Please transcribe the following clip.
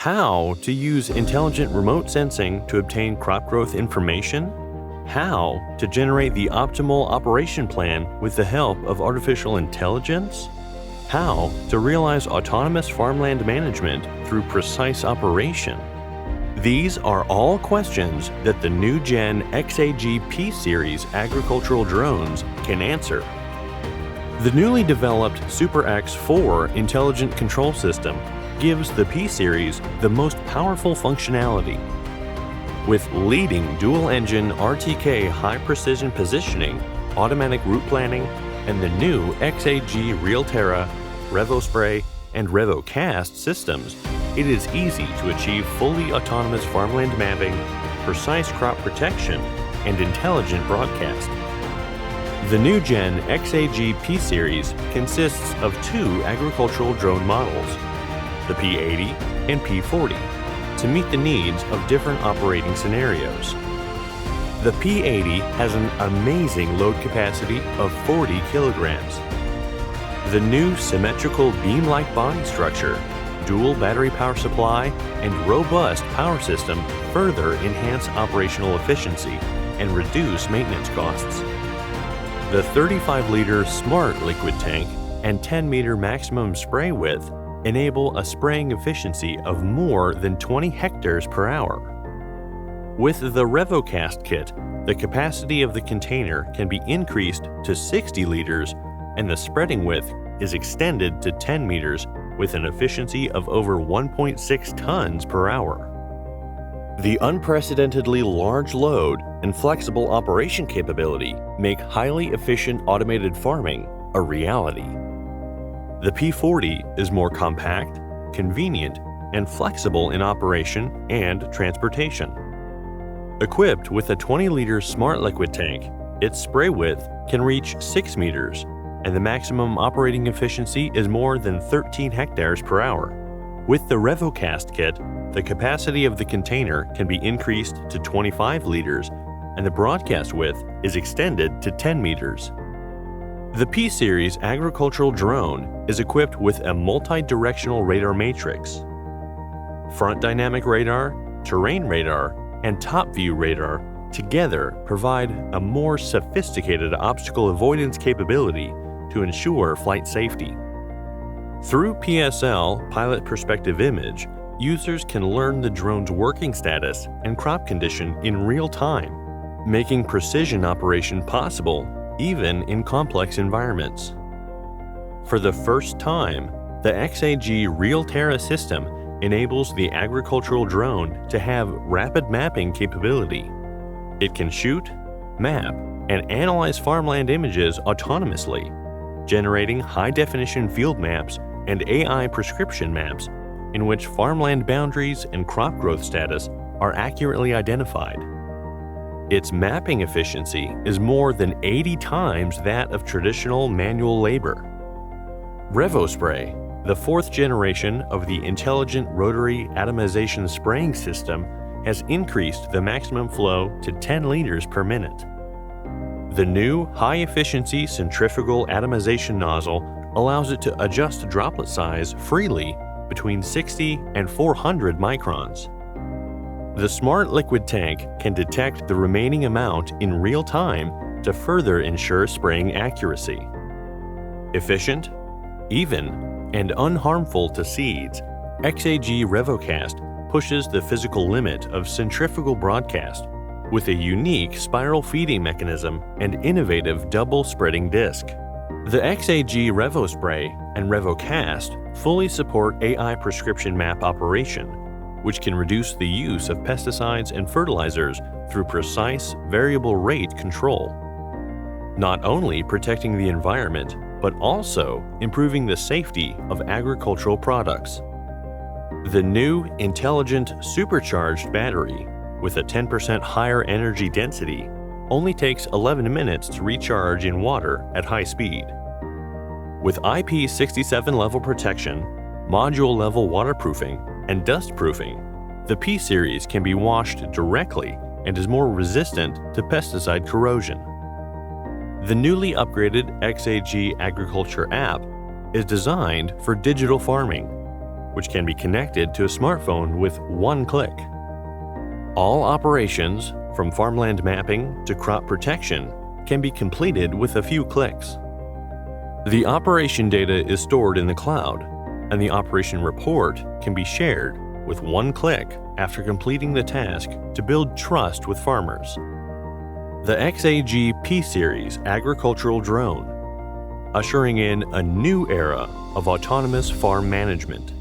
How to use intelligent remote sensing to obtain crop growth information? How to generate the optimal operation plan with the help of artificial intelligence? How to realize autonomous farmland management through precise operation? These are all questions that the new Gen XAG P-Series agricultural drones can answer. The newly developed Super X4 intelligent control system gives the P-Series the most powerful functionality. With leading dual-engine RTK high-precision positioning, automatic route planning, and the new XAG RealTerra, RevoSpray, and RevoCast systems, it is easy to achieve fully autonomous farmland mapping, precise crop protection, and intelligent broadcast. The new Gen XAG P-Series consists of two agricultural drone models, the P80 and P40, to meet the needs of different operating scenarios. The P80 has an amazing load capacity of 40 kilograms. The new symmetrical beam-like body structure, dual battery power supply, and robust power system further enhance operational efficiency and reduce maintenance costs. The 35-liter Smart Liquid Tank and 10-meter maximum spray width enable a spraying efficiency of more than 20 hectares per hour. With the RevoCast kit, the capacity of the container can be increased to 60 liters and the spreading width is extended to 10 meters with an efficiency of over 1.6 tons per hour. The unprecedentedly large load and flexible operation capability make highly efficient automated farming a reality. The P40 is more compact, convenient, and flexible in operation and transportation. Equipped with a 20-liter Smart Liquid Tank, its spray width can reach 6 meters, and the maximum operating efficiency is more than 13 hectares per hour. With the RevoCast kit, the capacity of the container can be increased to 25 liters, and the broadcast width is extended to 10 meters. The P-Series agricultural drone is equipped with a multi-directional radar matrix. Front dynamic radar, terrain radar, and top view radar together provide a more sophisticated obstacle avoidance capability to ensure flight safety. Through PSL Pilot Perspective Image, users can learn the drone's working status and crop condition in real time, making precision operation possible even in complex environments. For the first time, the XAG RealTerra system enables the agricultural drone to have rapid mapping capability. It can shoot, map, and analyze farmland images autonomously, generating high-definition field maps and AI prescription maps in which farmland boundaries and crop growth status are accurately identified. Its mapping efficiency is more than 80 times that of traditional manual labor. RevoSpray, the fourth generation of the intelligent rotary atomization spraying system, has increased the maximum flow to 10 liters per minute. The new high-efficiency centrifugal atomization nozzle allows it to adjust droplet size freely between 60 and 400 microns. The Smart Liquid Tank can detect the remaining amount in real time to further ensure spraying accuracy. Efficient, even, and unharmful to seeds, XAG RevoCast pushes the physical limit of centrifugal broadcast with a unique spiral feeding mechanism and innovative double spreading disc. The XAG RevoSpray and RevoCast fully support AI prescription map operation, which can reduce the use of pesticides and fertilizers through precise variable rate control, not only protecting the environment, but also improving the safety of agricultural products. The new intelligent supercharged battery, with a 10% higher energy density, only takes 11 minutes to recharge in water at high speed. With IP67 level protection, module level waterproofing, and dust proofing, the P-Series can be washed directly and is more resistant to pesticide corrosion. The newly upgraded XAG Agriculture app is designed for digital farming. which can be connected to a smartphone with one click. All operations, from farmland mapping to crop protection, can be completed with a few clicks. The operation data is stored in the cloud, and the operation report can be shared with one click after completing the task to build trust with farmers. The XAG P-Series agricultural drone, ushering in a new era of autonomous farm management.